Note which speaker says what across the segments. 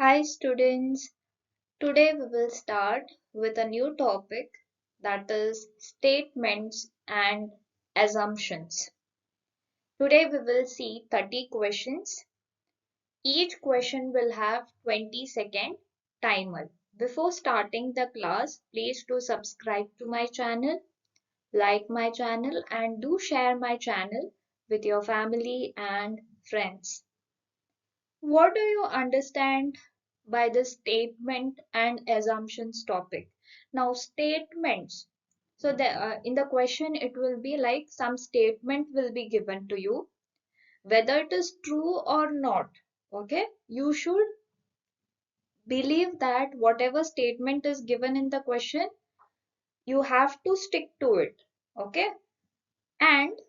Speaker 1: Hi students, today we will start with a new topic that is statements and assumptions. Today we will see 30 questions. Each question will have 20-second timer. Before starting the class, please do subscribe to my channel, like my channel and do share my channel with your family and friends. What do you understand by the statement and assumptions topic? Now, statements. So, in the question, it will be like some statement will be given to you, whether it is true or not. Okay, you should believe that whatever statement is given in the question, you have to stick to it. Okay, and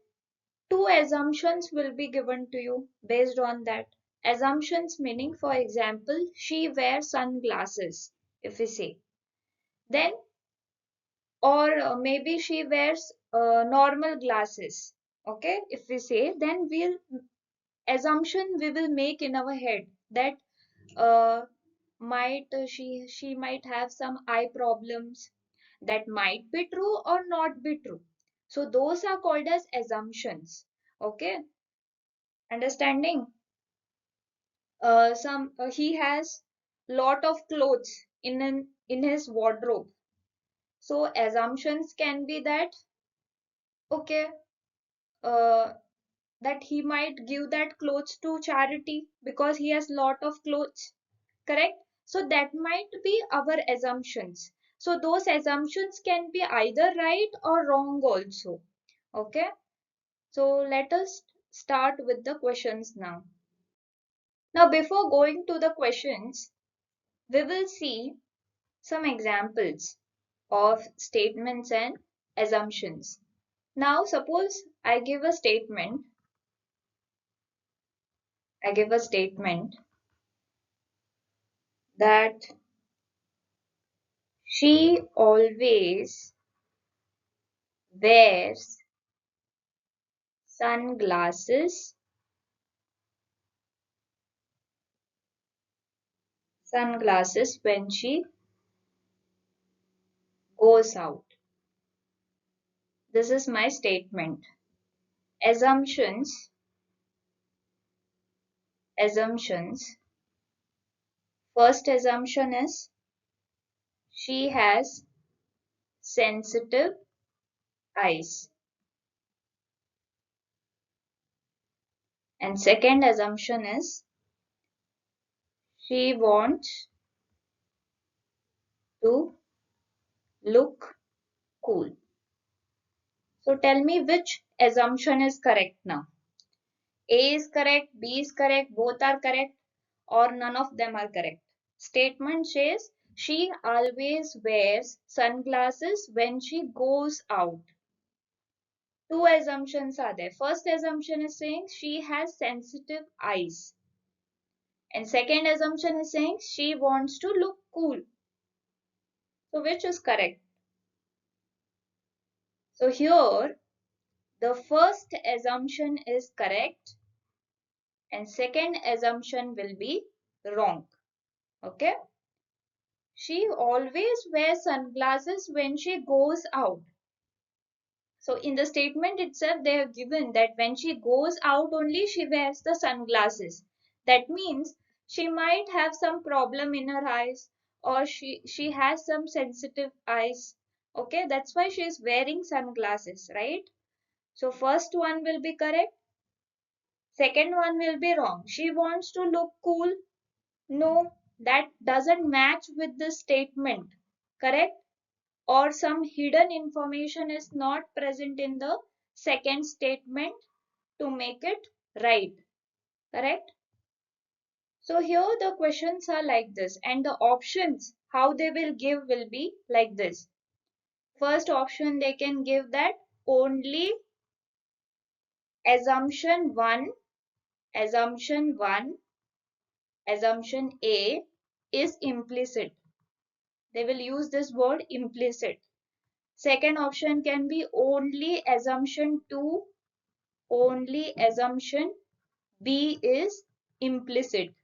Speaker 1: two assumptions will be given to you based on that. Assumptions meaning, for example, she wears sunglasses, if we say. Then, or maybe she wears normal glasses. Okay, if we say, then we'll assumption we will make in our head that uh, might she might have some eye problems. That might be true or not be true. So those are called as assumptions. Okay, understanding? Some He has lot of clothes in his wardrobe, so assumptions can be that okay, uh, that he might give that clothes to charity because he has lot of clothes, correct? So that might be our assumptions. So those assumptions can be either right or wrong also. Okay, so let us start with the questions now. Now before going to the questions, we will see some examples of statements and assumptions. Now, suppose I give a statement that she always wears sunglasses, sunglasses when she goes out. This is my statement. Assumptions, assumptions. First assumption is she has sensitive eyes. And second assumption is she wants to look cool. So tell me which assumption is correct now. A is correct, B is correct, both are correct, or none of them are correct. Statement says she always wears sunglasses when she goes out. Two assumptions are there. First assumption is saying she has sensitive eyes. And second assumption is saying she wants to look cool. So which is correct? So here the first assumption is correct and second assumption will be wrong. Okay? She always wears sunglasses when she goes out. So in the statement itself, they have given that when she goes out only she wears the sunglasses. That means she might have some problem in her eyes or she has some sensitive eyes. Okay, that's why she is wearing sunglasses, right? So first one will be correct. Second one will be wrong. She wants to look cool. No, that doesn't match with the statement. Correct? Or some hidden information is not present in the second statement to make it right. Correct? So here the questions are like this and the options how they will give will be like this. First option they can give that only assumption 1, assumption 1, assumption A is implicit. They will use this word implicit. Second option can be only assumption 2, only assumption B is implicit.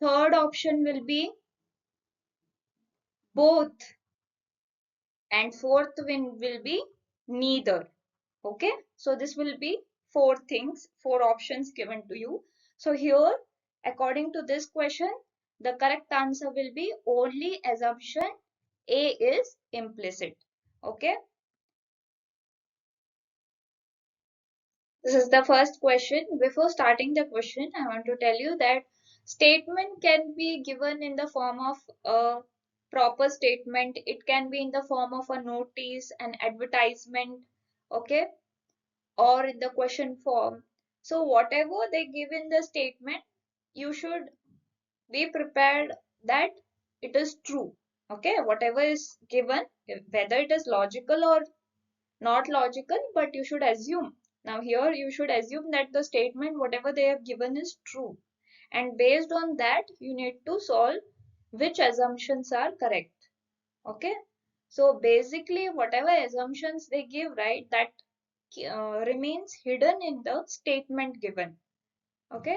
Speaker 1: Third option will be both. And fourth one will be neither. Okay, so this will be four things, four options given to you. So here, according to this question, the correct answer will be only assumption A is implicit. Okay, this is the first question. Before starting the question, I want to tell you that statement can be given in the form of a proper statement. It can be in the form of a notice, an advertisement, okay, or in the question form. So whatever they give in the statement, you should be prepared that it is true. Okay, whatever is given, whether it is logical or not logical, but you should assume. Now here you should assume that the statement, whatever they have given, is true. And based on that, you need to solve which assumptions are correct. Okay. So basically, whatever assumptions they give, right, that remains hidden in the statement given. Okay,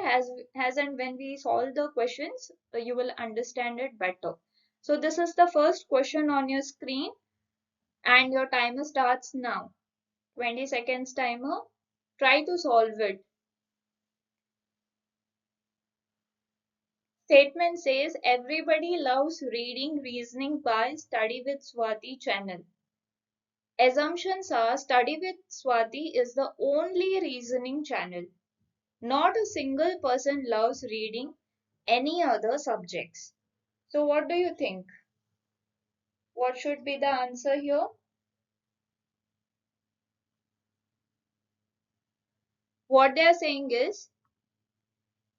Speaker 1: as and when we solve the questions, you will understand it better. So this is the first question on your screen, and your timer starts now. 20 seconds timer. Try to solve it. Statement says everybody loves reading reasoning by Study with Swati channel. Assumptions are Study with Swati is the only reasoning channel. Not a single person loves reading any other subjects. So what do you think? What should be the answer here? What they are saying is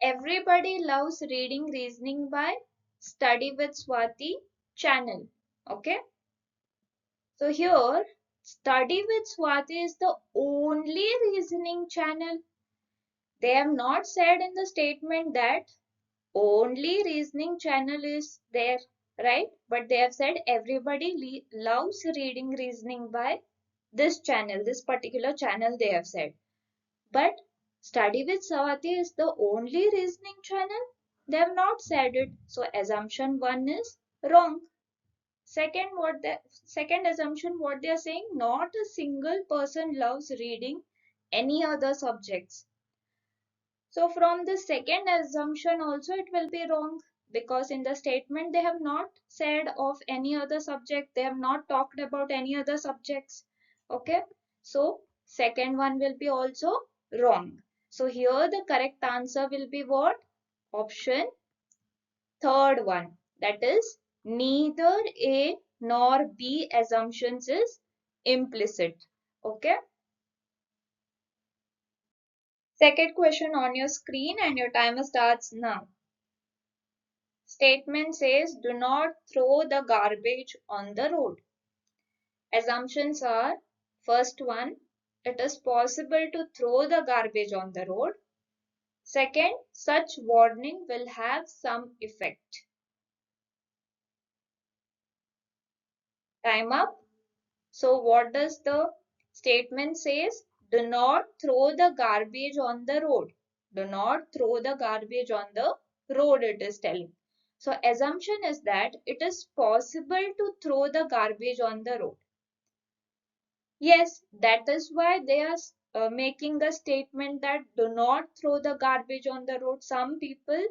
Speaker 1: everybody loves reading reasoning by Study with Swati channel. Okay. So here Study with Swati is the only reasoning channel. They have not said in the statement that only reasoning channel is there, right? But they have said everybody loves reading reasoning by this channel, this particular channel they have said. But Study with Swati is the only reasoning channel. They have not said it. So assumption one is wrong. Second assumption what they are saying, not a single person loves reading any other subjects. So from the second assumption also it will be wrong, because in the statement they have not said of any other subject, they have not talked about any other subjects. Okay, so second one will be also wrong. So here the correct answer will be what? Option third one, that is neither A nor B assumptions is implicit. Okay. Second question on your screen, and your timer starts now. Statement says do not throw the garbage on the road. Assumptions are first one, it is possible to throw the garbage on the road. Second, such warning will have some effect. Time up. So what does the statement says? Do not throw the garbage on the road. Do not throw the garbage on the road, it is telling. So assumption is that it is possible to throw the garbage on the road. Yes, that is why they are making a statement that do not throw the garbage on the road. Some people,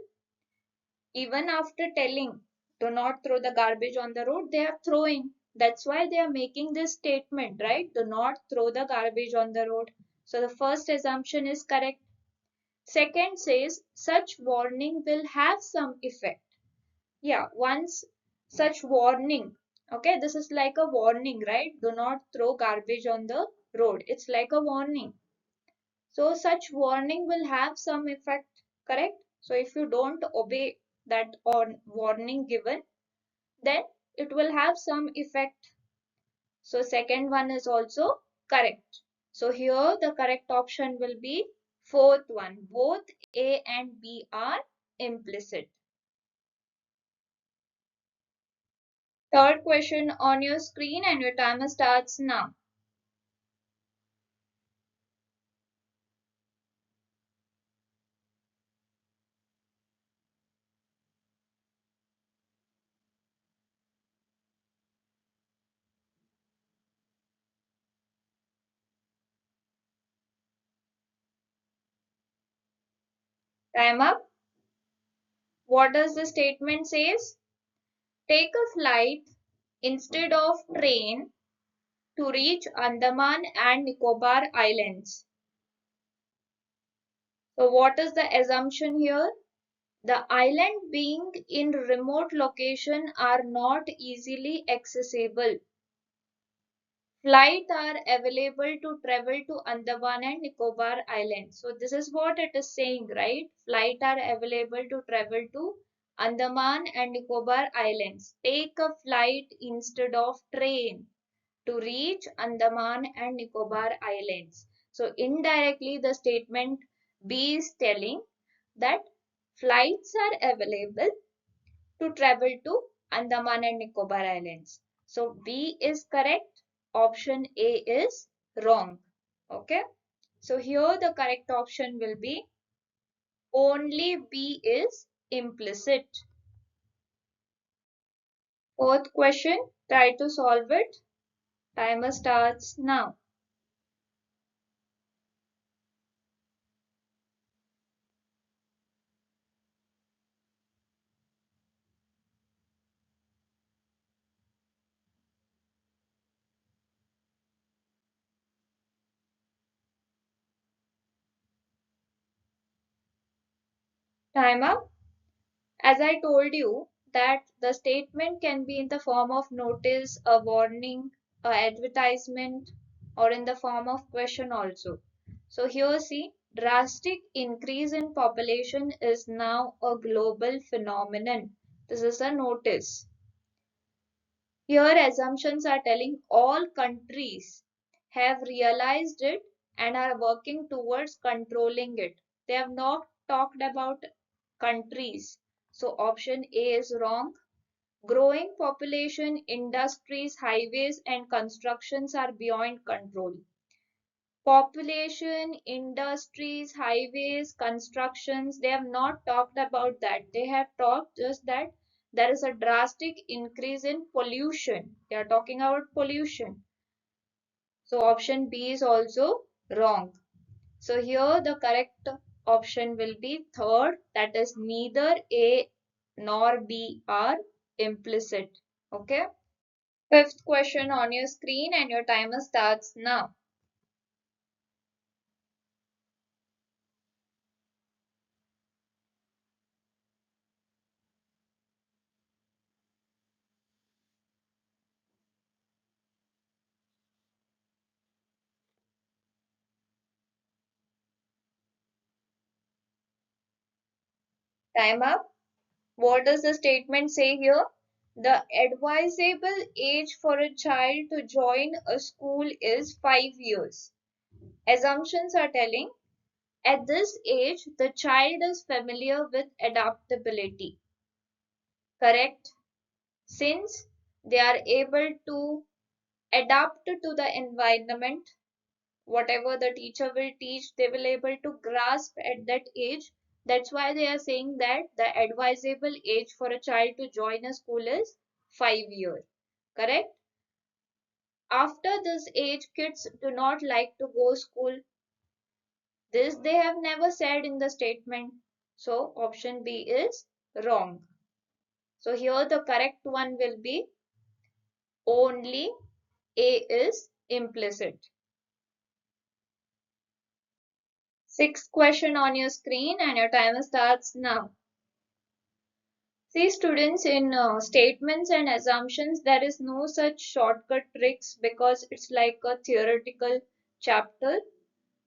Speaker 1: even after telling do not throw the garbage on the road, they are throwing. That's why they are making this statement, right? Do not throw the garbage on the road. So the first assumption is correct. Second says such warning will have some effect. Yeah, once such warning, okay, this is like a warning, right? Do not throw garbage on the road. It's like a warning. So such warning will have some effect, correct? So if you don't obey that or warning given, then it will have some effect. So second one is also correct. So here the correct option will be fourth one. Both A and B are implicit. Third question on your screen, and your timer starts now. Time up. What does the statement says? Take a flight instead of train to reach Andaman and Nicobar Islands. So what is the assumption here? The island being in remote location are not easily accessible. Flights are available to travel to Andaman and Nicobar Islands. So this is what it is saying, right? Flights are available to travel to Andaman and Nicobar Islands. Take a flight instead of train to reach Andaman and Nicobar Islands. So indirectly the statement B is telling that flights are available to travel to Andaman and Nicobar Islands. So B is correct. Option A is wrong. Okay. So here the correct option will be only B is implicit. Fourth question. Try to solve it. Timer starts now. Time up. As I told you that the statement can be in the form of notice, a warning, a advertisement, or in the form of question also. So here see, drastic increase in population is now a global phenomenon. This is a notice. Here assumptions are telling all countries have realized it and are working towards controlling it. They have not talked about countries. So option A is wrong. Growing population, industries, highways and constructions are beyond control. Population, industries, highways, constructions, they have not talked about that. They have talked just that there is a drastic increase in pollution. They are talking about pollution. So option B is also wrong. So here the correct option will be third, that is neither A nor B are implicit. Okay. Fifth question on your screen and your timer starts now. Time up. What does the statement say here? The advisable age for a child to join a school is 5 years. Assumptions are telling at this age the child is familiar with adaptability. Correct? Since they are able to adapt to the environment, whatever the teacher will teach, they will able to grasp at that age. That's why they are saying that the advisable age for a child to join a school is 5 years. Correct? After this age, kids do not like to go school. This they have never said in the statement. So option B is wrong. So here the correct one will be only A is implicit. Sixth question on your screen and your timer starts now. See students, in statements and assumptions, there is no such shortcut tricks because it's like a theoretical chapter.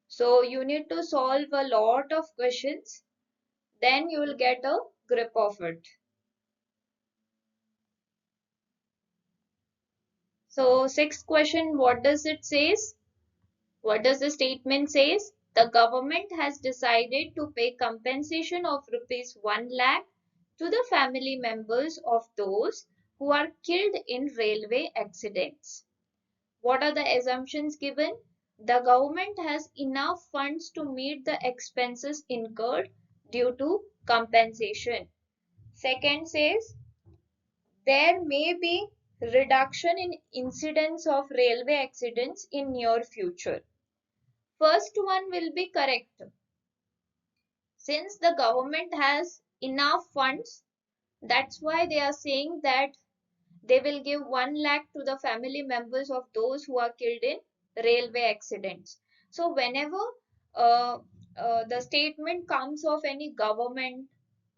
Speaker 1: So you need to solve a lot of questions, then you will get a grip of it. So sixth question, what does it says? What does the statement says? The government has decided to pay compensation of rupees 1 lakh to the family members of those who are killed in railway accidents. What are the assumptions given? The government has enough funds to meet the expenses incurred due to compensation. Second says there may be reduction in incidents of railway accidents in near future. First one will be correct. Since the government has enough funds, that's why they are saying that they will give 1 lakh to the family members of those who are killed in railway accidents. So whenever uh, the statement comes of any government,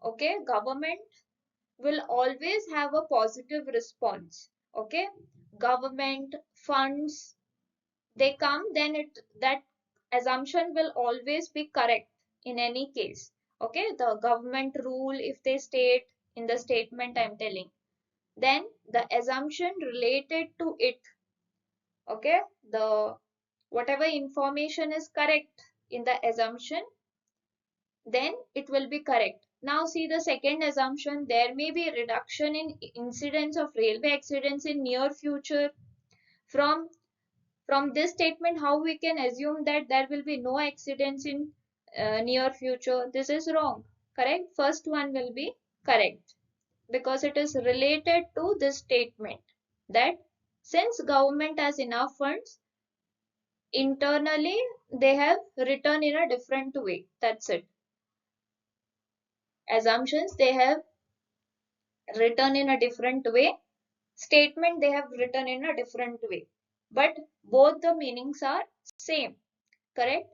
Speaker 1: okay, government will always have a positive response. Okay, government funds, they come, then it that assumption will always be correct in any case. Okay, the government rule, if they state in the statement, I'm telling, then the assumption related to it, okay, the whatever information is correct in the assumption, then it will be correct. Now see the second assumption, there may be a reduction in incidents of railway accidents in near future. From this statement, how we can assume that there will be no accidents in near future? This is wrong. Correct, first one will be correct, because it is related to this statement that since government has enough funds, internally they have written in a different way. That's it. Assumptions they have written in a different way. Statement they have written in a different way. But both the meanings are same. Correct?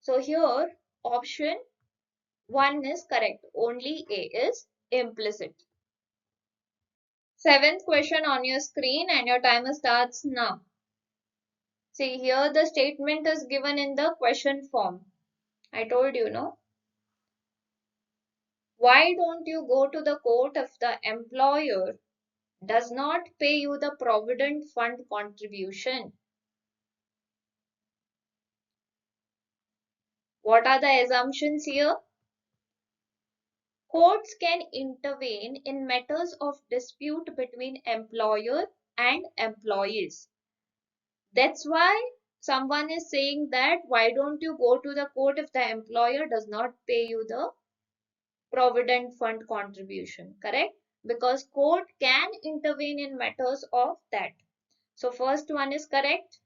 Speaker 1: So here option 1 is correct. Only A is implicit. Seventh question on your screen and your timer starts now. See here the statement is given in the question form. I told you, no? Why don't you go to the court if the employer does not pay you the provident fund contribution? What are the assumptions here? Courts can intervene in matters of dispute between employer and employees. That's why someone is saying that why don't you go to the court if the employer does not pay you the provident fund contribution, correct? Because court can intervene in matters of that. So first one is correct.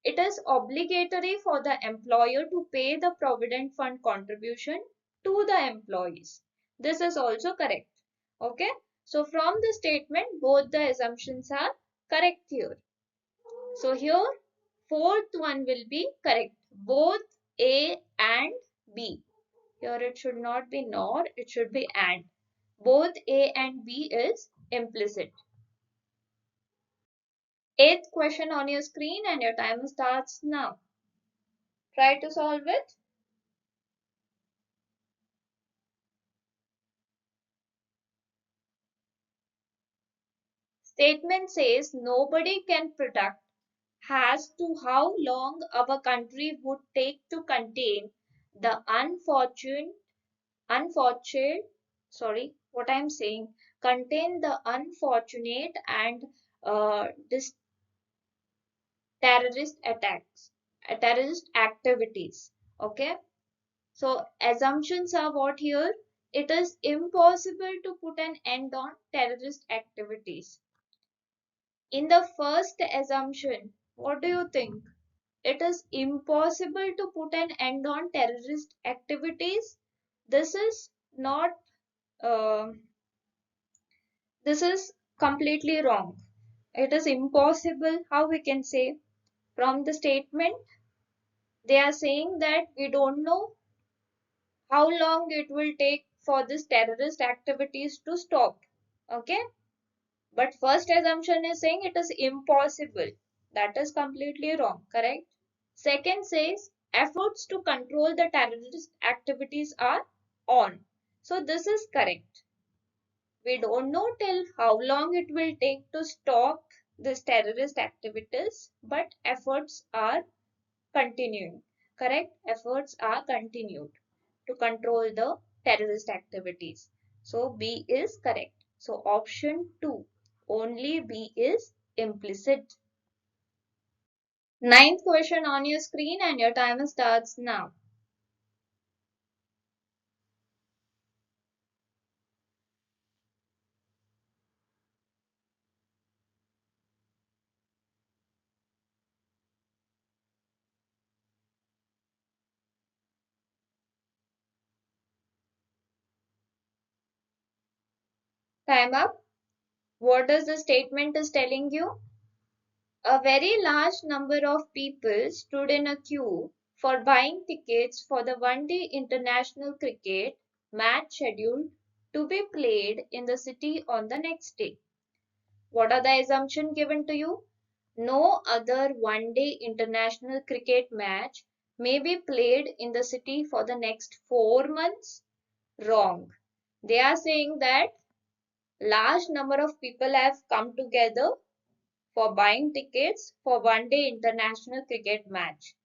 Speaker 1: It is obligatory for the employer to pay the provident fund contribution to the employees. This is also correct. Okay. So from the statement, both the assumptions are correct here. So here, fourth one will be correct. Both A and B. Here it should not be nor, it should be and. Both A and B is implicit. Eighth question on your screen and your timer starts now. Try to solve it. Statement says nobody can predict as to how long our country would take to contain the unfortunate, sorry, what I'm saying, contain the unfortunate and this terrorist attacks, terrorist activities. Okay. So assumptions are what here? It is impossible to put an end on terrorist activities. In the first assumption, what do you think? It is impossible to put an end on terrorist activities. This is not, uh, this is completely wrong. It is impossible. How we can say? From the statement, they are saying that we don't know how long it will take for this terrorist activities to stop. Okay. But first assumption is saying it is impossible. That is completely wrong. Correct. Second says efforts to control the terrorist activities are on. So this is correct. We don't know till how long it will take to stop this terrorist activities, but efforts are continuing. Correct? Efforts are continued to control the terrorist activities. So B is correct. So option 2, only B is implicit. Ninth question on your screen and your timer starts now. Time up. What does the statement is telling you? A very large number of people stood in a queue for buying tickets for the one-day international cricket match scheduled to be played in the city on the next day. What are the assumptions given to you? No other one-day international cricket match may be played in the city for the next 4 months. Wrong. They are saying that large number of people have come together for buying tickets for one-day international cricket match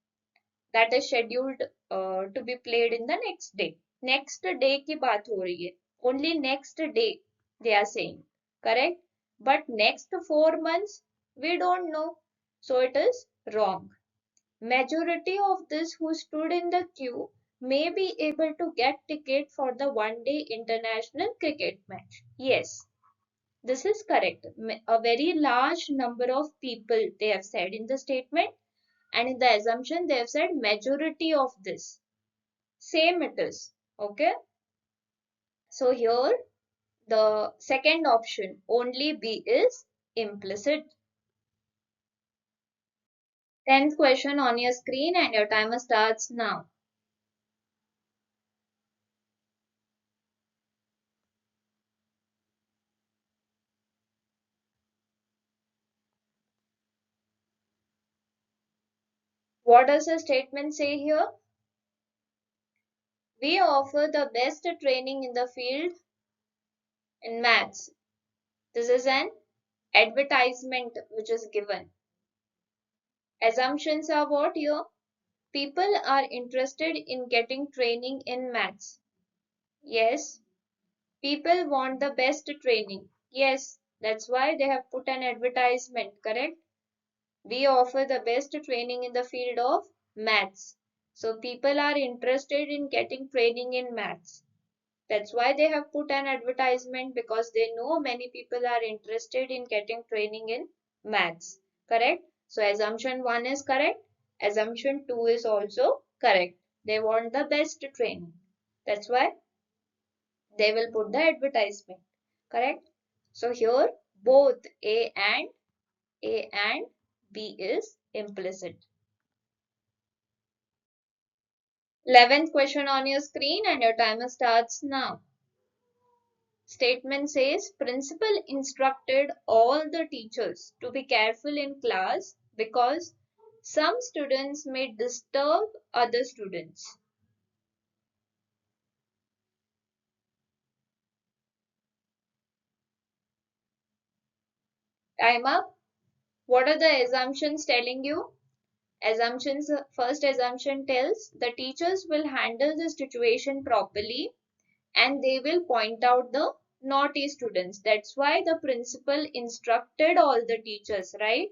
Speaker 1: that is scheduled to be played in the next day. Next day की बात हो रही है. Only next day they are saying. Correct? But next 4 months we don't know. So it is wrong. Majority of this who stood in the queue may be able to get ticket for the one-day international cricket match. Yes, this is correct. A very large number of people they have said in the statement, and in the assumption they have said majority of this. Same it is. Okay. So here the second option only B is implicit. 10th question on your screen and your timer starts now. What does the statement say here? We offer the best training in the field in maths. This is an advertisement which is given. Assumptions are what here? People are interested in getting training in maths. Yes. People want the best training. Yes. That's why they have put an advertisement, correct? We offer the best training in the field of maths. So people are interested in getting training in maths. That's why they have put an advertisement because they know many people are interested in getting training in maths. Correct? So assumption 1 is correct. Assumption 2 is also correct. They want the best training. That's why they will put the advertisement. Correct? So here both A and B is implicit. 11th question on your screen and your timer starts now. Statement says principal instructed all the teachers to be careful in class because some students may disturb other students. Time up. What are the assumptions telling you? Assumptions, first assumption tells the teachers will handle the situation properly and they will point out the naughty students. That's why the principal instructed all the teachers, right,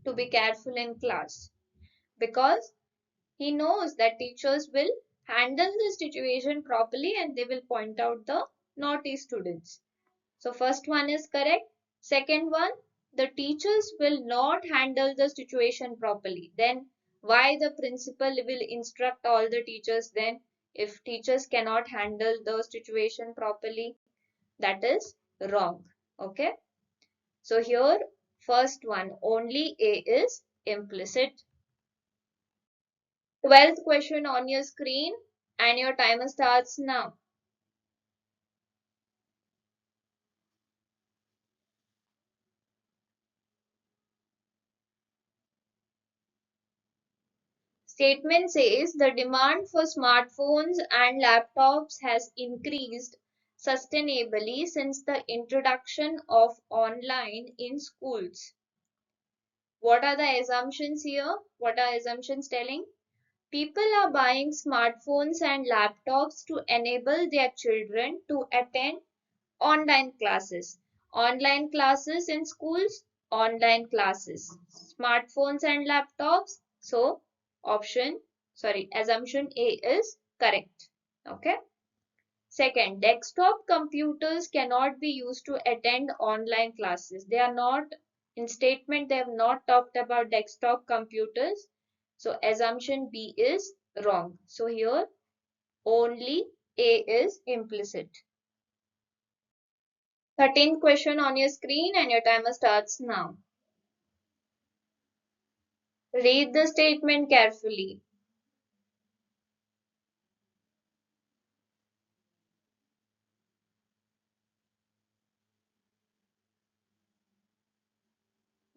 Speaker 1: to be careful in class because he knows that teachers will handle the situation properly and they will point out the naughty students. So first one is correct. Second one, the teachers will not handle the situation properly. Then why the principal will instruct all the teachers then if teachers cannot handle the situation properly? That is wrong. Okay. So here first one only A is implicit. 12th question on your screen and your timer starts now. Statement says the demand for smartphones and laptops has increased sustainably since the introduction of online in schools. What are the assumptions here? What are assumptions telling? People are buying smartphones and laptops to enable their children to attend online classes. Online classes in schools, online classes. Smartphones and laptops. So, assumption A is correct. Okay. Second, desktop computers cannot be used to attend online classes. They are not, in statement, they have not talked about desktop computers. So, assumption B is wrong. So, here only A is implicit. 13th question on your screen and your timer starts now. Read the statement carefully.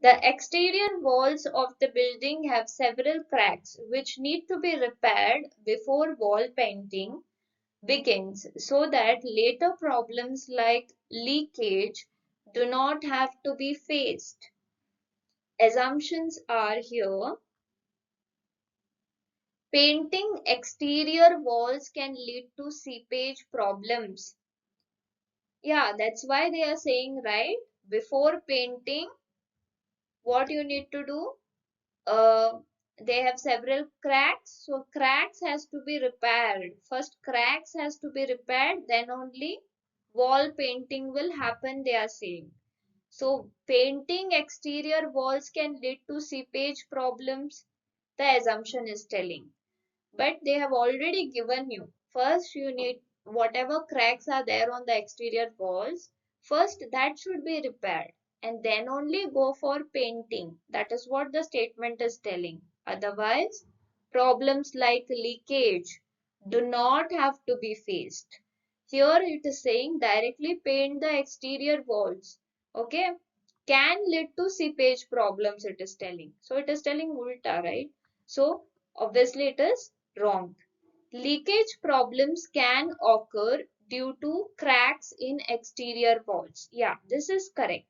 Speaker 1: The exterior walls of the building have several cracks which need to be repaired before wall painting begins so that later problems like leakage do not have to be faced. Assumptions are here. Painting exterior walls can lead to seepage problems. Yeah, that's why they are saying, right? Before painting, what you need to do? Uh, they have several cracks, so cracks has to be repaired. First, cracks has to be repaired, then only wall painting will happen, they are saying. So, painting exterior walls can lead to seepage problems, the assumption is telling. But they have already given you. First, you need whatever cracks are there on the exterior walls, first that should be repaired and then only go for painting. That is what the statement is telling. Otherwise, problems like leakage do not have to be faced. Here it is saying directly paint the exterior walls. Okay, can lead to seepage problems, it is telling. So it is telling ulta, right? So obviously it is wrong. Leakage problems can occur due to cracks in exterior walls. Yeah, this is correct.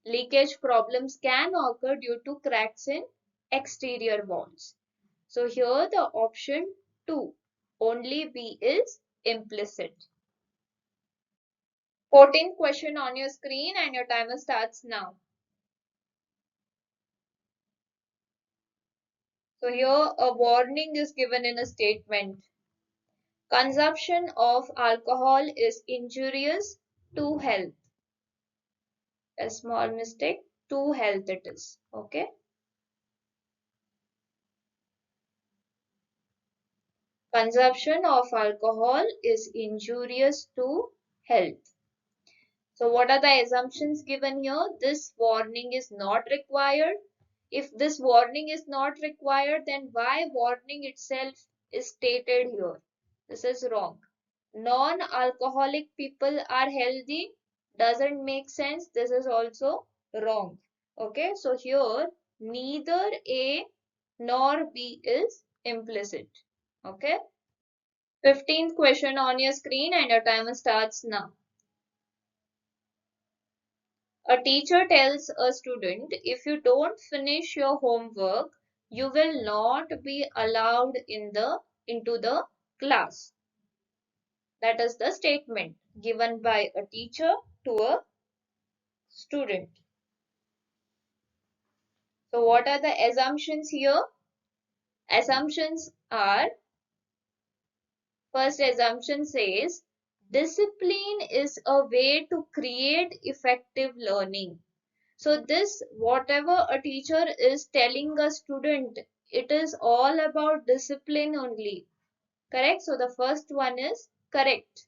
Speaker 1: Leakage problems can occur due to cracks in exterior walls. So here the option 2, only B is implicit. 14th question on your screen and your timer starts now. So here a warning is given in a statement. Consumption of alcohol is injurious to health. A small mistake, to health it is. Okay. Consumption of alcohol is injurious to health. So what are the assumptions given here? This warning is not required. If this warning is not required, then why warning itself is stated here? This is wrong. Non-alcoholic people are healthy doesn't make sense. This is also wrong. Okay, so here neither A nor B is implicit. Okay. 15th question on your screen and your timer starts now. A teacher tells a student, if you don't finish your homework, you will not be allowed into the class. That is the statement given by a teacher to a student. So what are the assumptions here? Assumptions are, first assumption says, discipline is a way to create effective learning. So this, whatever a teacher is telling a student, it is all about discipline only. Correct? So the first one is correct.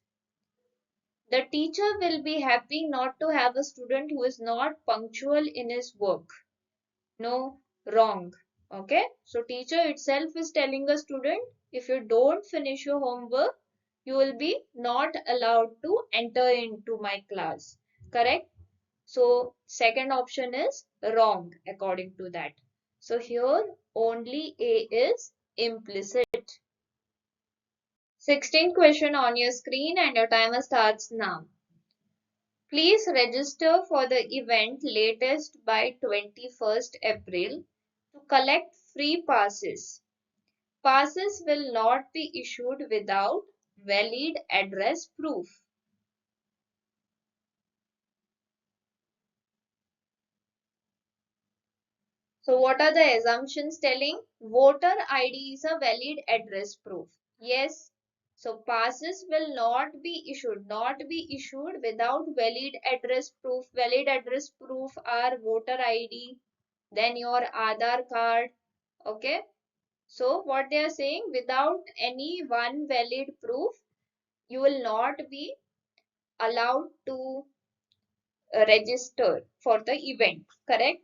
Speaker 1: The teacher will be happy not to have a student who is not punctual in his work. No, wrong. Okay? So teacher itself is telling a student, if you don't finish your homework, you will be not allowed to enter into my class. Correct? So second option is wrong according to that. So here only A is implicit. 16th question on your screen and your timer starts now. Please register for the event latest by 21st April to collect free passes. Passes will not be issued without valid address proof. So what are the assumptions telling? Voter ID is a valid address proof. Yes. So passes will not be issued without valid address proof. Valid address proof are voter ID, then your Aadhaar card. Okay. So what they are saying, without any one valid proof, you will not be allowed to register for the event, correct?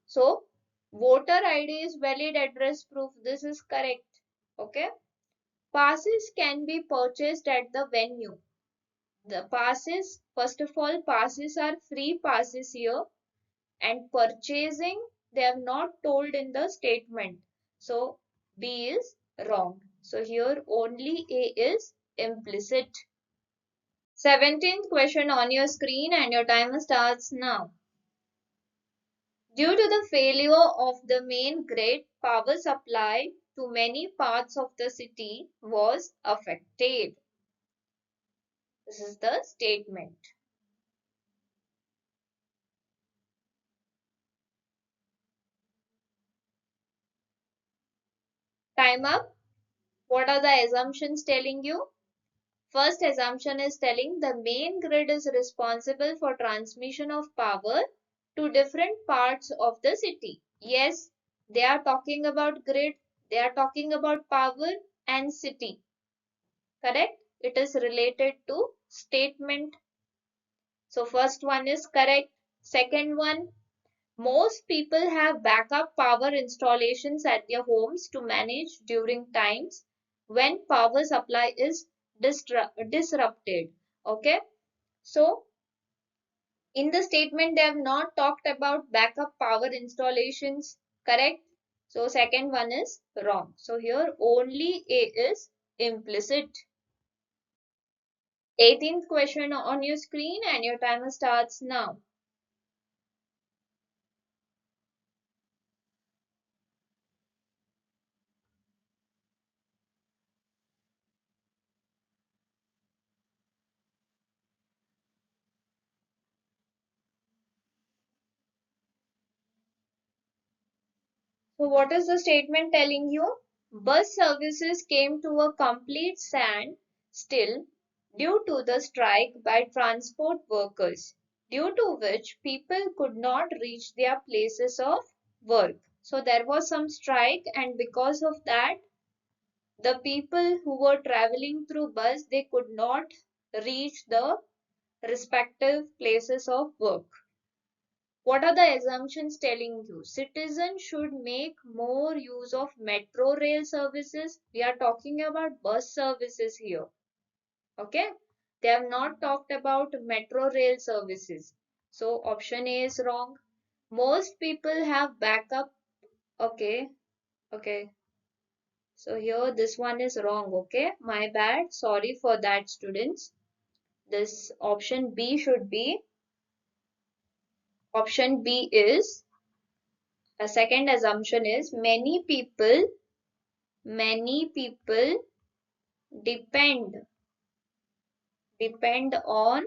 Speaker 1: So voter ID is valid address proof. This is correct. Okay. Passes can be purchased at the venue. The passes, first of all, passes are free passes here, and purchasing they have not told in the statement. So B is wrong. So here only A is implicit. 17th question on your screen and your timer starts now. Due to the failure of the main grid, power supply to many parts of the city was affected. This is the statement. Time up. What are the assumptions telling you? First assumption is telling the main grid is responsible for transmission of power to different parts of the city. Yes, they are talking about grid, they are talking about power and city. Correct? It is related to statement. So first one is correct. Second one, most people have backup power installations at their homes to manage during times when power supply is disrupted. Okay. So in the statement, they have not talked about backup power installations. Correct. So second one is wrong. So here only A is implicit. 18th question on your screen and your timer starts now. So what is the statement telling you? Bus services came to a complete standstill due to the strike by transport workers, due to which people could not reach their places of work. So there was some strike, and because of that, the people who were traveling through bus, they could not reach the respective places of work. What are the assumptions telling you? Citizens should make more use of metro rail services. We are talking about bus services here. Okay. They have not talked about metro rail services. So option A is wrong. Most people have backup. Okay. Okay. So here this one is wrong. Okay. My bad. Sorry for that, students. This option B should be. Option B is. A second assumption is many people depend on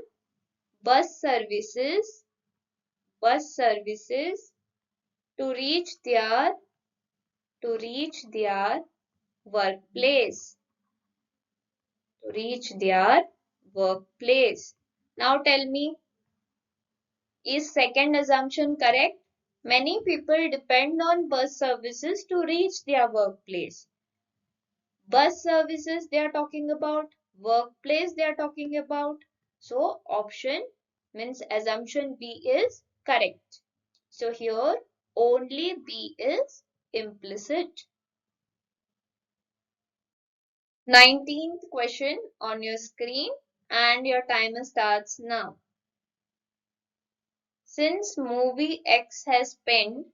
Speaker 1: bus services to reach their workplace Now tell me, is second assumption correct? Many people depend on bus services to reach their workplace. Bus services they are talking about, workplace they are talking about. So option means assumption B is correct. So here only B is implicit. 19th question on your screen and your timer starts now. Since movie X has spent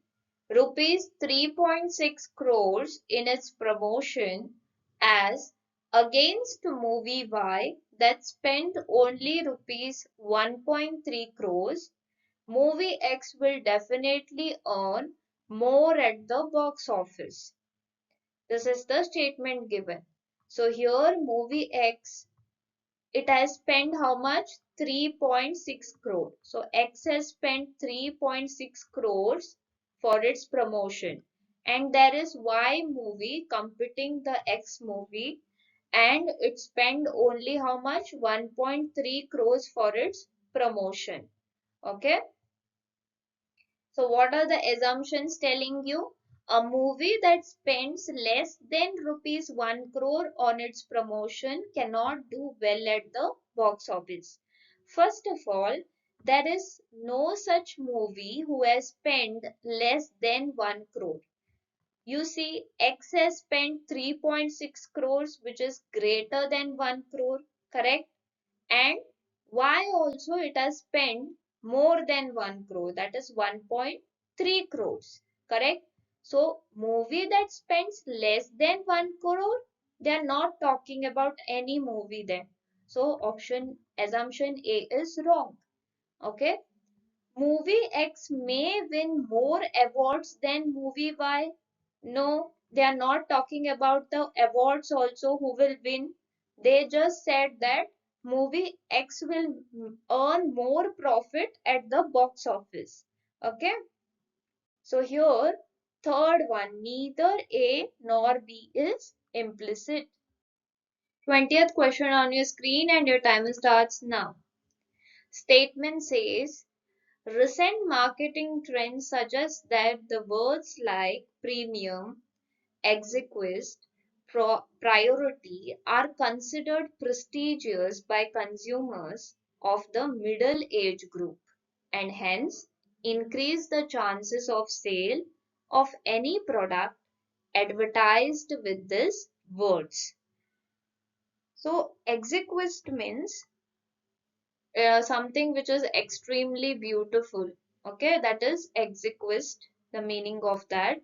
Speaker 1: rupees 3.6 crores in its promotion as against movie Y that spent only rupees 1.3 crores, movie X will definitely earn more at the box office. This is the statement given. So here movie X, it has spent how much? 3.6 crore. So X has spent 3.6 crores for its promotion. And there is Y movie competing the X movie, and it spent only how much? 1.3 crores for its promotion. Okay. So what are the assumptions telling you? A movie that spends less than rupees 1 crore on its promotion cannot do well at the box office. First of all, There is no such movie who has spent less than 1 crore. You see, X has spent 3.6 crores, which is greater than 1 crore, correct? And Y also it has spent more than 1 crore, that is 1.3 crores, correct? So, movie that spends less than 1 crore, they are not talking about any movie then. So, assumption A is wrong, okay? Movie X may win more awards than movie Y. No, they are not talking about the awards also who will win. They just said that movie X will earn more profit at the box office. Okay, so here, third one, neither A nor B is implicit. 20th question on your screen and your timer starts now. Statement says, recent marketing trends suggest that the words like premium, exquisite, priority are considered prestigious by consumers of the middle age group and hence increase the chances of sale of any product advertised with these words. So, exquisite means something which is extremely beautiful. Okay, that is exquisite, the meaning of that.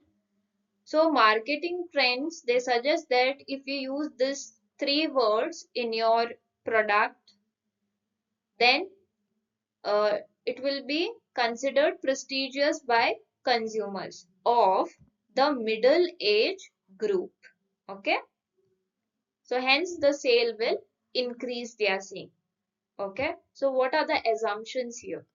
Speaker 1: So, marketing trends they suggest that if you use these three words in your product, then uh, it will be considered prestigious by consumers of the middle age group. Okay, so hence the sale will increase, they are saying. Okay, so what are the assumptions here?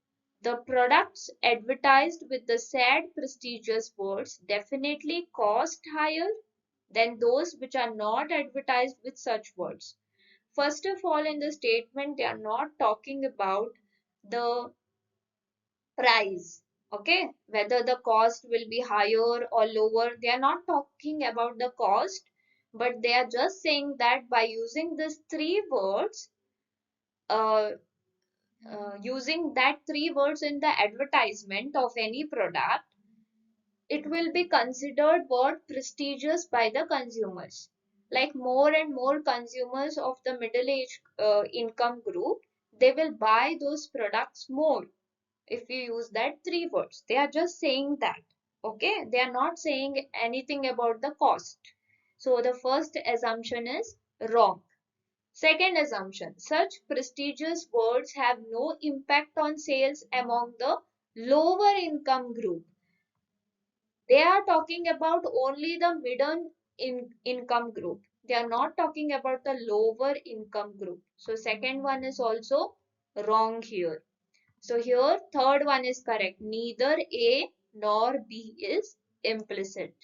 Speaker 1: The products advertised with the said prestigious words definitely cost higher than those which are not advertised with such words. First of all, in the statement, they are not talking about the price, okay? Whether the cost will be higher or lower, they are not talking about the cost, but they are just saying that by using these three words, uh, using that three words in the advertisement of any product, it will be considered what prestigious by the consumers. Like more and more consumers of the middle age income group, they will buy those products more if you use that three words. They are just saying that. Okay, they are not saying anything about the cost. So the first assumption is wrong. Second assumption, such prestigious words have no impact on sales among the lower income group. They are talking about only the middle income group. They are not talking about the lower income group. So second one is also wrong here. So here third one is correct. Neither A nor B is implicit.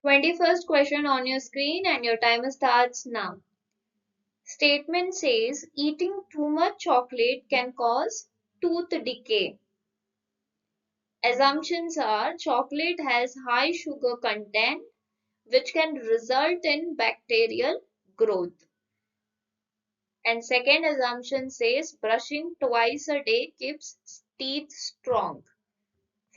Speaker 1: 21st question on your screen and your timer starts now. Statement says eating too much chocolate can cause tooth decay. Assumptions are chocolate has high sugar content which can result in bacterial growth. And second assumption says brushing twice a day keeps teeth strong.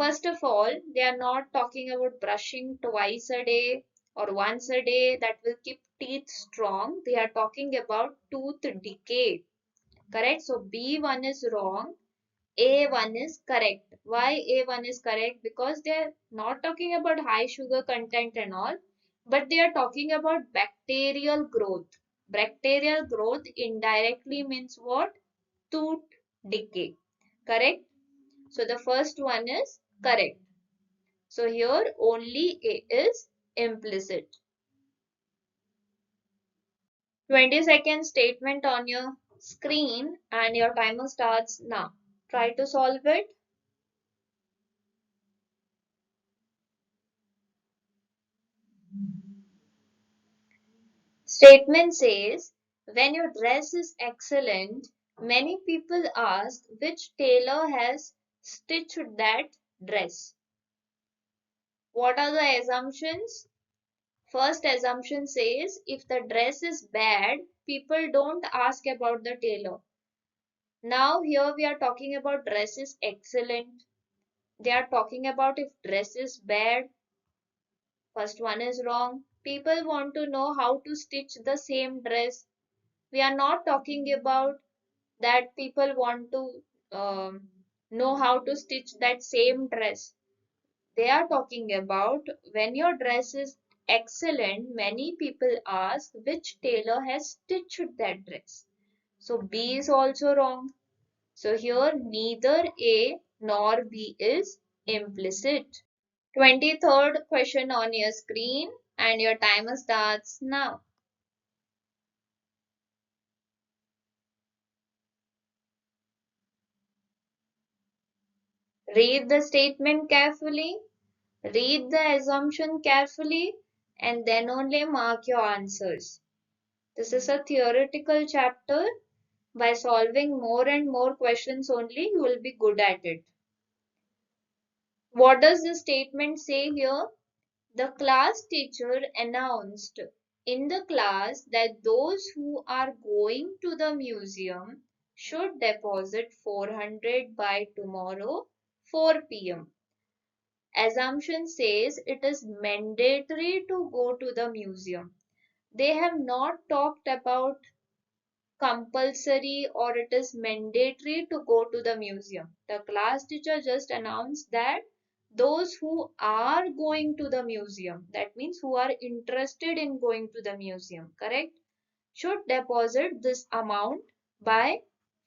Speaker 1: First of all, they are not talking about brushing twice a day or once a day that will keep teeth strong. They are talking about tooth decay. Correct? So B1 is wrong. A1 is correct. Why A1 is correct? Because they are not talking about high sugar content and all, but they are talking about bacterial growth. Bacterial growth indirectly means what? Tooth decay. Correct? So the first one is correct. So here only A is implicit. 22nd statement on your screen and your timer starts now. Try to solve it. Statement says, when your dress is excellent, many people ask which tailor has stitched that dress. What are the assumptions? First assumption says, if the dress is bad, people don't ask about the tailor. Now here we are talking about dress is excellent. They are talking about if dress is bad. First one is wrong. People want to know how to stitch the same dress. We are not talking about that people want to know how to stitch that same dress. They are talking about when your dress is excellent, many people ask which tailor has stitched that dress. So B is also wrong. So here neither A nor B is implicit. 23rd question on your screen and your timer starts now. Read the statement carefully, read the assumption carefully, and then only mark your answers. This is a theoretical chapter. By solving more and more questions only, you will be good at it. What does the statement say here? The class teacher announced in the class that those who are going to the museum should deposit 400 by tomorrow 4 p.m. Assumption says it is mandatory to go to the museum. They have not talked about compulsory or it is mandatory to go to the museum. The class teacher just announced that those who are going to the museum, that means who are interested in going to the museum, correct, should deposit this amount by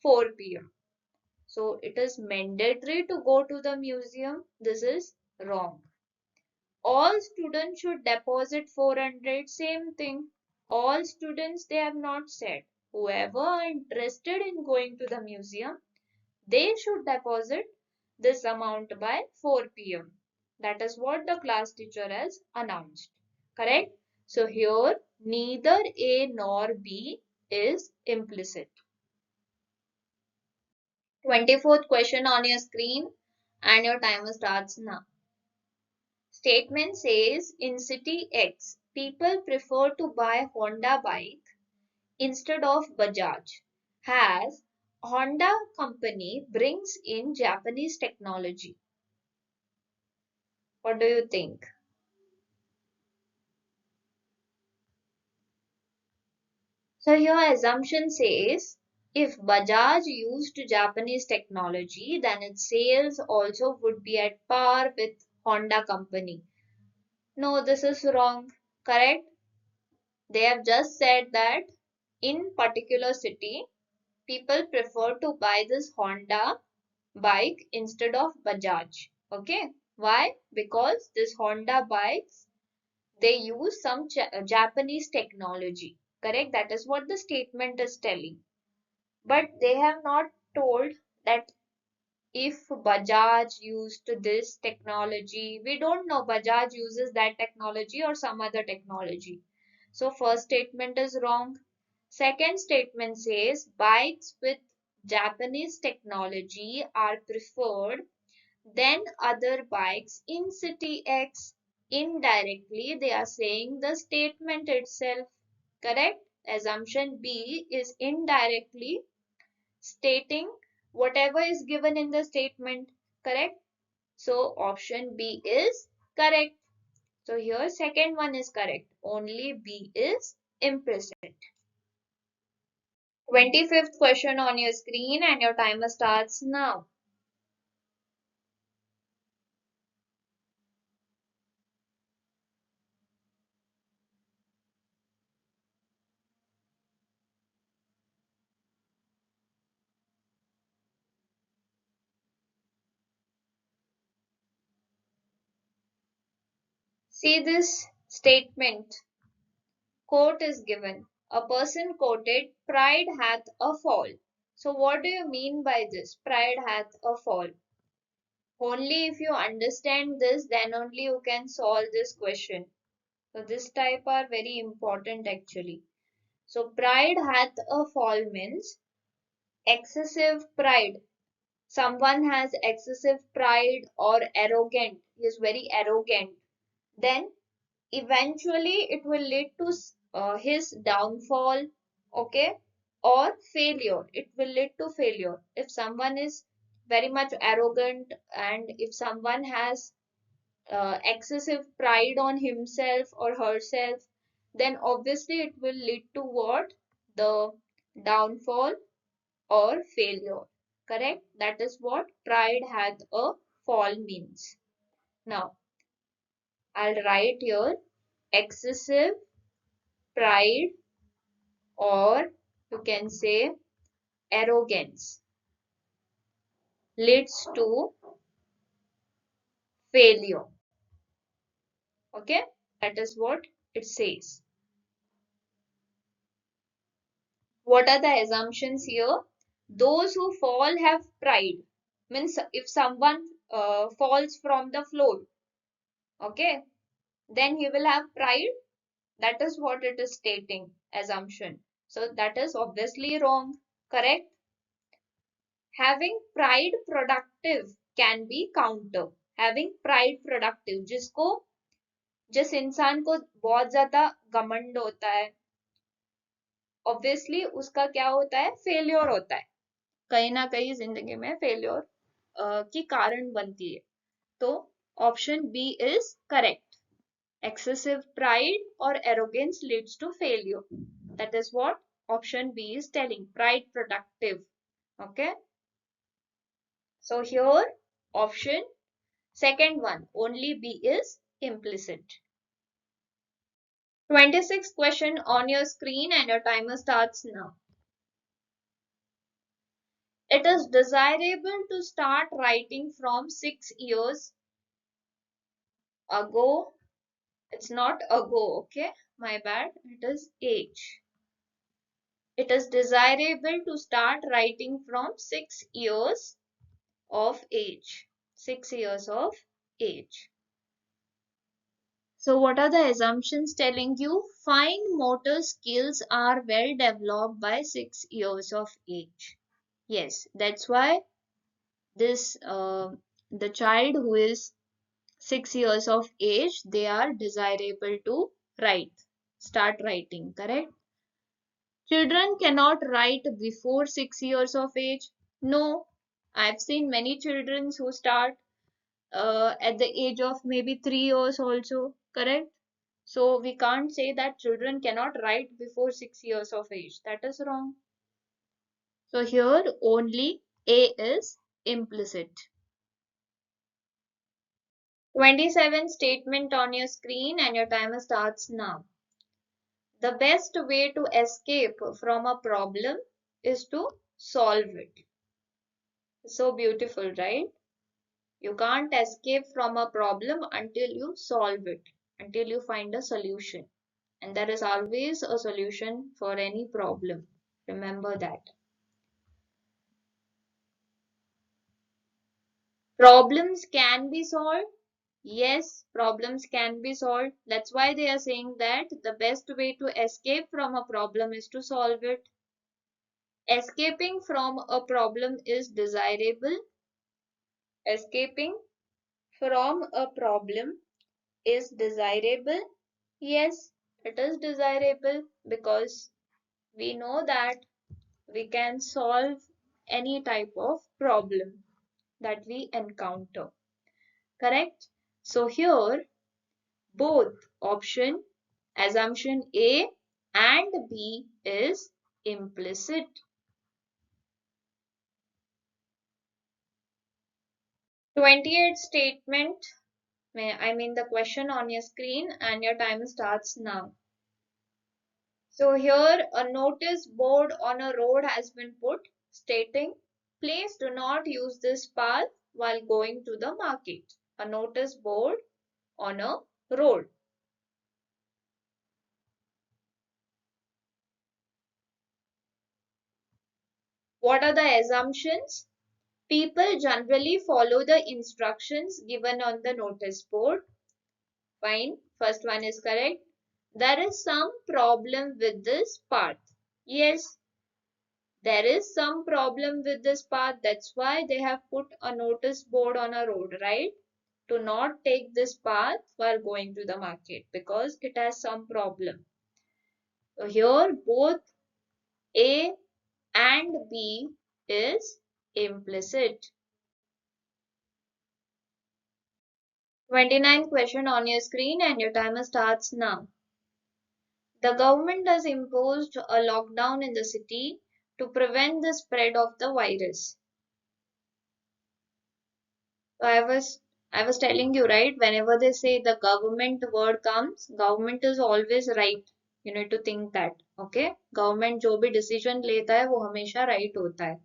Speaker 1: 4 p.m. So it is mandatory to go to the museum. This is wrong. All students should deposit 400, same thing. All students, they have not said. Whoever are interested in going to the museum, they should deposit this amount by 4 p.m. That is what the class teacher has announced. Correct? So here neither A nor B is implicit. 24th question on your screen and your timer starts now. Statement says in city X, people prefer to buy Honda bike instead of Bajaj. Has Honda company brings in Japanese technology. What do you think? So your assumption says if Bajaj used Japanese technology, then its sales also would be at par with Honda company. No, this is wrong. Correct? They have just said that in particular city, people prefer to buy this Honda bike instead of Bajaj. Okay. Why? Because this Honda bikes, they use some Japanese technology. Correct? That is what the statement is telling. But they have not told that if Bajaj used this technology, we don't know Bajaj uses that technology or some other technology. So first statement is wrong. Second statement says bikes with Japanese technology are preferred than other bikes in city X. Indirectly, they are saying the statement itself. Correct? Assumption B is indirectly stating whatever is given in the statement. Correct? So option B is correct. So here second one is correct. Only B is implicit. 25th question on your screen and your timer starts now. See this statement. Quote is given. A person quoted, pride hath a fall. So what do you mean by this? Pride hath a fall. Only if you understand this, then only you can solve this question. So this type are very important actually. So pride hath a fall means excessive pride. Someone has excessive pride or arrogant. He is very arrogant. Then eventually it will lead to his downfall. Okay. or failure. It will lead to failure. If someone is very much arrogant and if someone has excessive pride on himself or herself, then obviously it will lead to what? The downfall or failure. Correct? That is what pride hath a fall means. Now, I'll write here excessive pride, or you can say arrogance, leads to failure. Okay? That is what it says. What are the assumptions here? Those who fall have pride. Means if someone falls from the floor, okay, then he will have pride. That is what it is stating, assumption. So that is obviously wrong. Correct? Having pride productive can be counter. Having pride productive, जिस इंसान को बहुत ज्यादा घमंड होता है, obviously उसका क्या होता है? फेल्योर होता है. कहीं ना कहीं जिंदगी में फेल्योर की कारण बनती है. तो option B is correct. Excessive pride or arrogance leads to failure. That is what option B is telling. Pride productive. Okay. So here option second one, only B is implicit. 26th question on your screen and your timer starts now. It is desirable to start writing from 6 years ago. It's not ago, okay? My bad. It is age. It is desirable to start writing from 6 years of age. 6 years of age. So what are the assumptions telling you? Fine motor skills are well developed by 6 years of age. Yes, that's why this the child who is 6 years of age, they are desirable to start writing, correct? Children cannot write before 6 years of age. No, I've seen many children who start at the age of maybe 3 years also, correct? So we can't say that children cannot write before 6 years of age. That is wrong. So here only A is implicit. 27 statement on your screen and your timer starts now. The best way to escape from a problem is to solve it. So beautiful, right? You can't escape from a problem until you solve it, until you find a solution. And there is always a solution for any problem. Remember that. Problems can be solved. Yes, problems can be solved. That's why they are saying that the best way to escape from a problem is to solve it. Escaping from a problem is desirable. Escaping from a problem is desirable. Yes, it is desirable because we know that we can solve any type of problem that we encounter. Correct? So here both option assumption A and B is implicit. 28th statement, I mean the question on your screen and your time starts now. So here a notice board on a road has been put stating, please do not use this path while going to the market. A notice board on a road. What are the assumptions? People generally follow the instructions given on the notice board. Fine. First one is correct. There is some problem with this path. Yes, there is some problem with this path. That's why they have put a notice board on a road, right? To not take this path while going to the market because it has some problem. So here both A and B is implicit. 29th question on your screen and your timer starts now. The government has imposed a lockdown in the city to prevent the spread of the virus. So I was telling you, right, whenever they say the government word comes, government is always right. You need to think that, okay? Government जो भी decision लेता है वो हमेशा right होता है.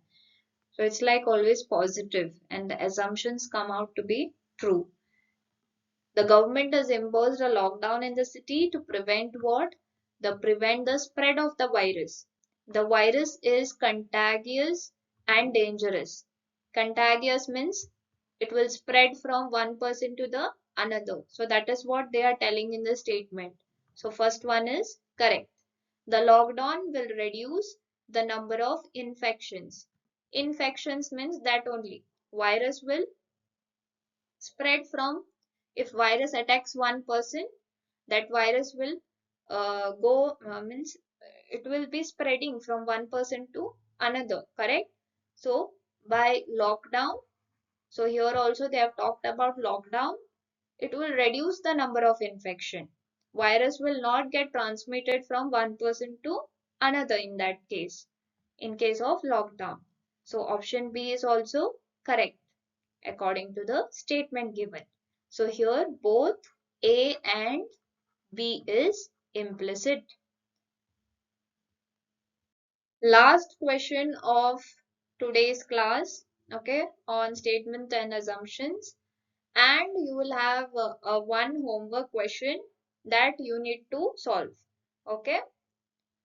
Speaker 1: So it's like always positive and the assumptions come out to be true. The government has imposed a lockdown in the city to prevent what? Prevent the spread of the virus. The virus is contagious and dangerous. Contagious means it will spread from one person to the another. So that is what they are telling in the statement. So first one is correct. The lockdown will reduce the number of infections. Infections means that only virus will spread from, if virus attacks one person, that virus will go means it will be spreading from one person to another, correct? So by lockdown, so here also they have talked about lockdown, it will reduce the number of infection. Virus will not get transmitted from one person to another in that case, in case of lockdown. So option B is also correct according to the statement given. So here both A and B is implicit. Last question of today's class, okay, on statement and assumptions. And you will have a one homework question that you need to solve. Okay,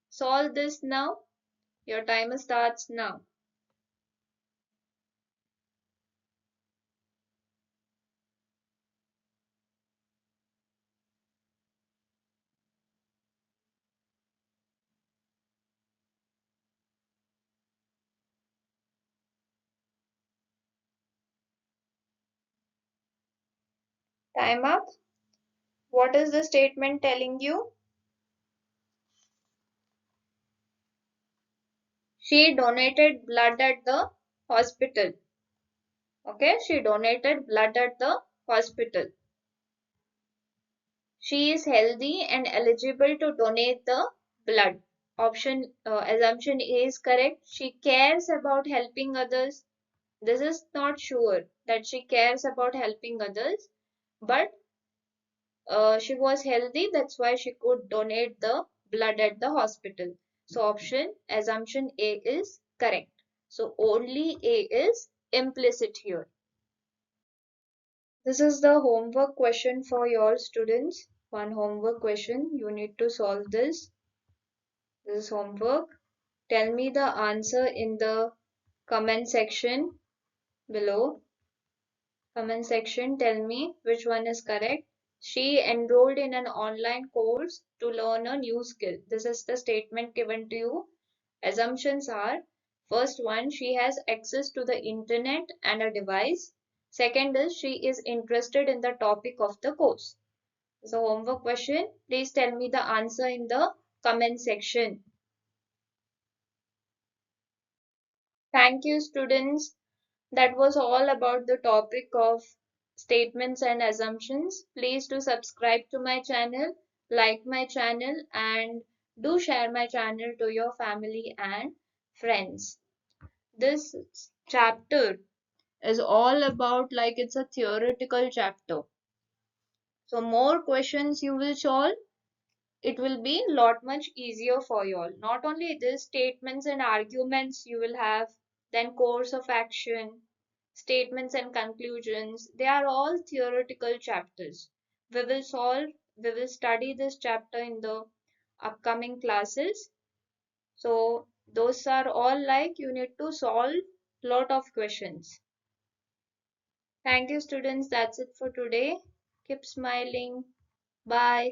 Speaker 1: solve this now. Your timer starts now. Time up. What is the statement telling you? She donated blood at the hospital. Okay, she donated blood at the hospital. She is healthy and eligible to donate the blood. Option assumption A is correct. She cares about helping others. This is not sure that she cares about helping others, but she was healthy, that's why she could donate the blood at the hospital. So option assumption A is correct. So only A is implicit here. This is the homework question for your students. One homework question. You need to solve this. This is homework. Tell me the answer in the comment section below. Comment section, tell me which one is correct. She enrolled in an online course to learn a new skill. This is the statement given to you. Assumptions are, first one, she has access to the internet and a device. Second is, she is interested in the topic of the course. So homework question, please tell me the answer in the comment section. Thank you, students. That was all about the topic of statements and assumptions. Please do subscribe to my channel, like my channel, and do share my channel to your family and friends. This chapter is all about, like, it's a theoretical chapter. So more questions you will solve, it will be lot much easier for you all. Not only this, statements and arguments you will have, then course of action, statements and conclusions, they are all theoretical chapters. We will study this chapter in the upcoming classes. So those are all, like, you need to solve lot of questions. Thank you, students. That's it for today. Keep smiling. Bye.